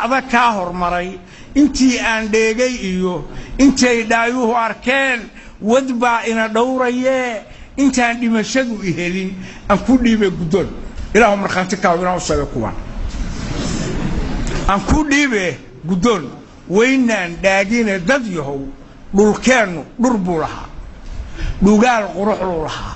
adaka hormaray intii aan dheegay iyo intay dhaayuhu arkeen wadba ina dhowraye intaan dhimashadu ihelin aan ku dhiibay gudon ilaahu marxanti ka wina usoo kuwan aan ku dhiibay gudon weynaan dhaagina dad yahow dhulkeenu dhurbuu lahaa dhugaal quruxlu lahaa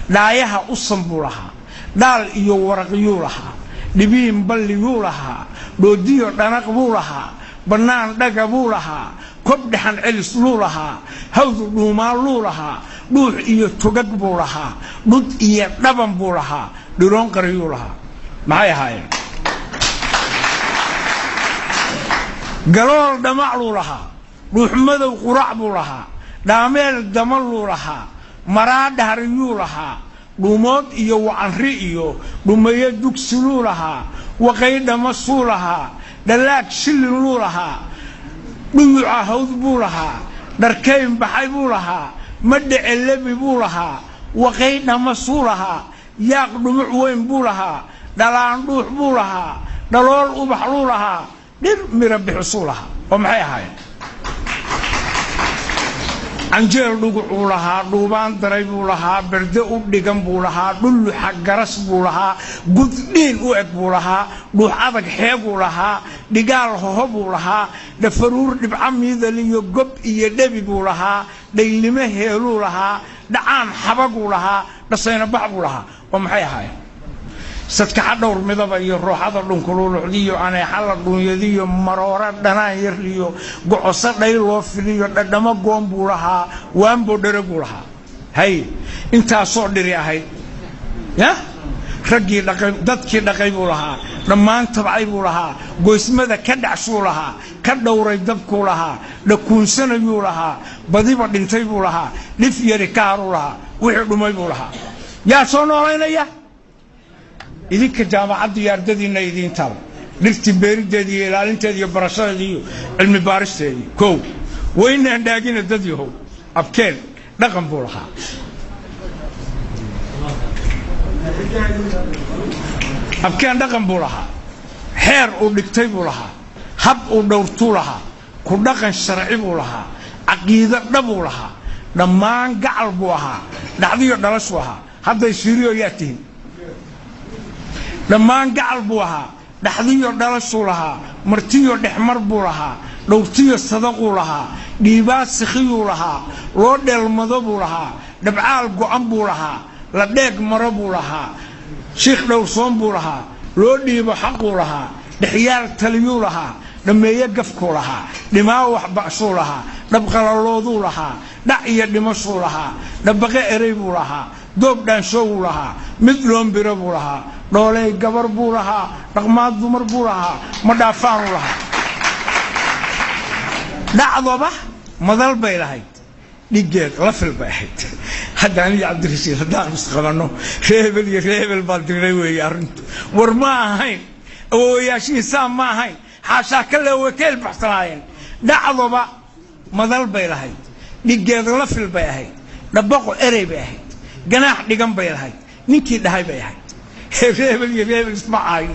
dhaayaha u sanbuu lahaa dhaal iyo waraqiyuu lahaa dhibiin balliyuu lahaa doodiyo dhanaq buu lahaa banaan dhaga buu lahaa kob dhaxan celis luu lahaa hawdu dhuumaan luu lahaa dhuux iyo tugag buu lahaa dhud iyo dhaban buu lahaa dhiroon qariyuu lahaa maxay ahaayeen galool dhamac luu lahaa dhuux madow qurac buu lahaa dhaameel damal luu lahaa maraa dhahriyuu lahaa dhuumood iyo wacanri iyo dhumayo dugsi luu lahaa waqaydha masuu lahaa dhalaag shilin luu lahaa dhuyuca hawd buu lahaa dharkayn baxay buu lahaa madhace lebi buu lahaa waqaydha masuu lahaa yaaq dhumuc weyn buu lahaa dhalaan dhuux buu lahaa dhalool ubax luu lahaa dhir mira bixisuu lahaa oo maxay ahaayeen anjeel dhugucuu lahaa dhuubaan daray buu lahaa berde u dhigan buu lahaa dhulluxa garas buu lahaa guddhiin u eg buu lahaa dhuux adag xeeguu lahaa dhigaal hoho buu lahaa dhafaruur dhibca miidal iyo gob iyo dhebi buu lahaa dhaylimo heeluu lahaa dhacaan xabaguu lahaa dhasayna bax buu lahaa oo maxay ahaayeen sadka dhowr midaba iyo ruuxada dhunkuluuxdiyo aneexala dhunyadiyo maroora dhanaan yar iyo go'osa dhayl loo filiyo dhadhamo goon buu lahaa waanbo dharagu lahaa hay inta soo dhiri ahayd ya ragii dhaqay dadkii dhaqay buu lahaa dhammaan tabcay buu lahaa goysmada ka dhacsuu lahaa ka dhowray dabku lahaa dhakuunsanayuu lahaa badiba dhintay buu lahaa dhif yari kaaru lahaa wixii dhumay buu lahaa yaa soo noolaynaya idinka jaamacadda iyo ardadiina idin taal dhirti beerideedii iyo ilaalinteedii iyo barashadeedii iyo cilmi baaristeedii koow weynaan dhaagina dad yahow abkeen dhaqan buu lahaa abkeen dhaqan buu lahaa xeer uu dhigtay buu lahaa hab uu dhowrtuu lahaa ku dhaqan sharci buu lahaa caqiido dhabuu lahaa dhammaan gacal buu ahaa dhacdiyo dhalashuu ahaa hadday fiiriyo yaa tihin dhammaan gacal buu ahaa dhaxdiyo dhalashuu lahaa martiyo dhexmar buu lahaa dhowrtiyo sadaquu lahaa dhiibaa sikhiyuu lahaa loo dheelmado buu lahaa dhabcaal go'an buu lahaa la dheeg maro buu lahaa shiikh dhowrsoon buu lahaa loo dhiibo xaquu lahaa dhexyaal taliyuu lahaa dhammeeye gafkuu lahaa dhimaa waxba'shuu lahaa dhabqalalooduu lahaa dhac iyo dhimashuu lahaa dhabbaqe erey buu lahaa doob dhaanshoowuu lahaa mid loombiro buu lahaa dhooley gabar buu lahaa dhaqmaad dumar buu lahaa ma dhaafaanuu lahaa dhacdoba madal bay lahayd dhigeed la fil bay ahayd haddaan iyo cabdirashiid haddaan isqabanno reebel iyo reebel baa diray weeye arrintu war ma ahayn awoowayaashihiisaa ma ahayn xaashaa kale wakeel baxsanaayeen dhacdoba madal bay lahayd dhigeed la fil bay ahayd dhabaqo erey bay ahayd ganaax dhigan bay lahayd ninkii dhahay bay ahayd reebel iyo reebel ismacay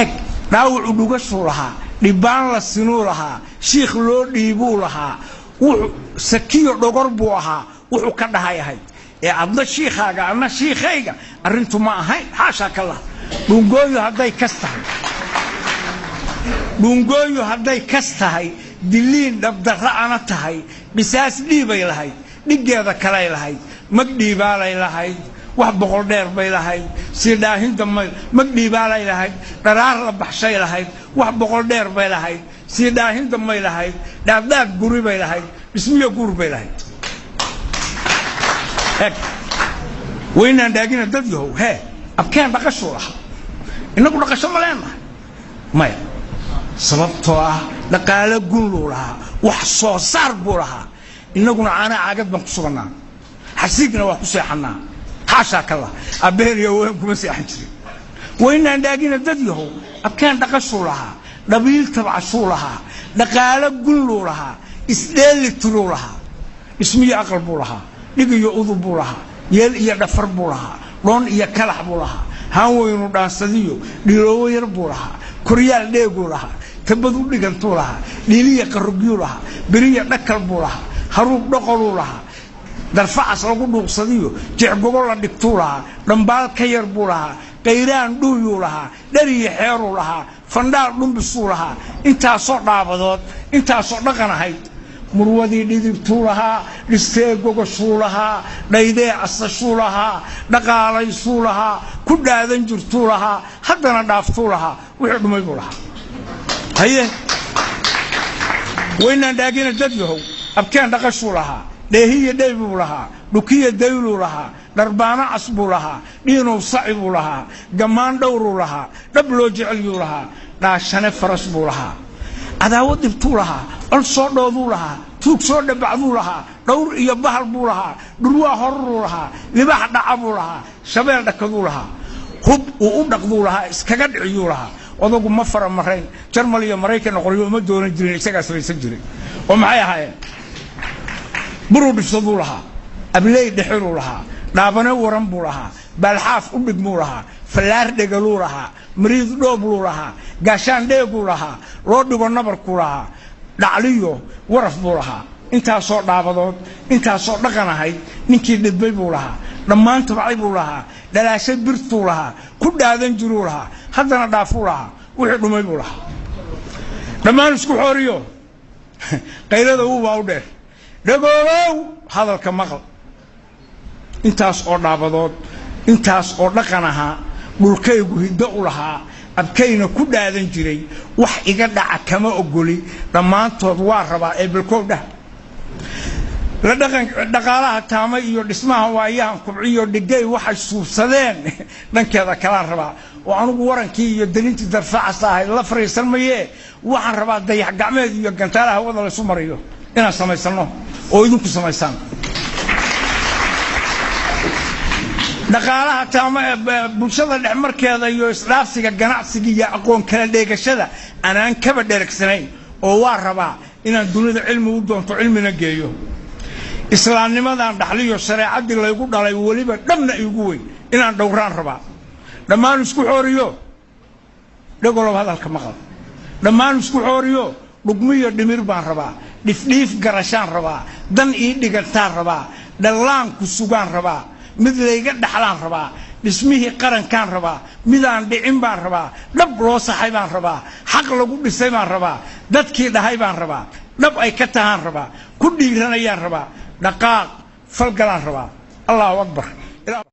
eg dhaawacu dhugashuu lahaa dhibaan la sinuu lahaa shiikh loo dhiibuu lahaa wuxuu sakiyo dhogor buu ahaa wuxuu ka dhahay ahayd ee adna shiikhaaga anna shiikhayga arrintu ma ahayn xaashaa ka laha dhungooyu hadday kas tahay diliin dhabdarra ana tahay bisaas dhiibay lahayd dhigeeda kalay lahayd mag dhiibaalay lahayd wax boqol dheer bay lahayd si dhaahinta mag dhiibaalay lahayd dharaar la baxshay lahayd wax boqol dheer bay lahayd si dhaahinta may lahayd dhaadhaad guri bay lahayd dhismiyo guur bay lahayd weynaan dhaagina dad yahow hee abkeen dhaqashuu lahaa innagu dhaqasho ma leenahay maya sababtoo ah dhaqaale gun luu lahaa wax soo saar buu lahaa innaguna caanaa caagad baan ku sugannaa xasiigna waa ku seexannaa xaashaa ka lah abbeen iyo weyn kuma seexan jirin weynaan dhaagina dad yahow abkeen dhaqashuu lahaa dhabiil tabcashuu lahaa dhaqaale gun luu lahaa isdheelitiruu lahaa ismiyo aqal buu lahaa dhig iyo udub buu lahaa yeel iyo dhafar buu lahaa dhoon iyo kalax buu lahaa haan weynu dhaansadiyo dhiloowo yar buu lahaa koryaal dheeguu lahaa تبدو لجنتو لها ليلية قرقيو لها برية نكل بولها هروب نقلوا لها درفع سلقوا صديو جعقوا دكتو لها رمبال كير بولها قيران دويو لها دري حيرو لها فندار نبسو لها انتا صوت عبدات انتا صوت نقنا هيد مروادي ديدبتو لها لستيقو قشو لها دايدي عصشو لها دقاليسو لها كل هذا جرتو لها حتى ندافتو لها وحد ما يقول لها هيا وين داقين الدبيهو أبكان دقشو لها دهية ديبو لها دكية ديولو لها دربانا عصبو لها دينو صعبو لها قمان دورو لها دبلو جعليو لها داشان فرسبو لها عداوة دبتو لها الصور دوذو لها توك صور دبعذو لها دور يبهر بو لها دروا هرو لها لباح دعبو لها شبيل دكذو لها هب وقدقذو لها اسكاقد عيو لها وضوكو مفر مرين جرماليا مريكا نقريو مدونا جرين اسكاقا سريسا جرين ومعايا هاي برو دفصدو لها أبلي دحرو لها دابنا ورنبو لها بالحاف أبدقمو لها فلار دقلو لها مريض دوبلو لها قاشان ديقو لها رودو نبركو لها دعليو ورفبو لها انتا صوت دابدود انتا صوت دقنا هاي ننكي دبيبو لها دمان تبعيبو لها دلاشة برتو لها كل هذا نجرو لها حتى ندافو لها وحدو ميبو لها دمان اسكو حوريو قيلة هو باودير دقولو هذا الكمغل انتاس او دابدود انتاس او دقنها دولكيغو هيدو لها abkayna ku dhaadan jiray wax iga dhaca kama ogoli dhamaantood waa rabaa ee bilkooda la dhaqaalaha taamay iyo dhismaha waayahan kubciyo dhigay waxay suubsadeen dhankeeda kala rabaa oo anugu warankii iyo dalintii darfaca saahay la fariisan maye waxaan rabaa dayax gacmeed iyo gantaalaha wada la isu mariyo inaan samaysano oo idinku samaysaan dhaqaalaha taama bulshada dhexmarkeeda iyo islaafsiga ganacsiga iyo aqoon kala dheegashada anaan kaba dheregsanayn oo waa rabaa inaan dunida cilmi u doonto cilmina geeyo islaamnimadan dhaxliyo shariicadii laygu dhalay waliba dhamna igu weyn inaan dhowraan rabaa dhammaan isku xooriyo dhagolow hadalka maqal dhammaan isku xooriyo dhugmiyo dhimir baan rabaa dhifdhiif garashaan rabaa dan ii dhigataan rabaa dhalaan ku sugaan rabaa mid layga dhaxlaan rabaa dhismihii qarankaan rabaa midaan dhicin baan rabaa dhab loo saxay baan rabaa xaq lagu dhisay baan rabaa dadkii dhahay baan rabaa dhab ay ka tahaan rabaa ku dhiiranayaan rabaa dhaqaaq falgalaan rabaa allahu akbar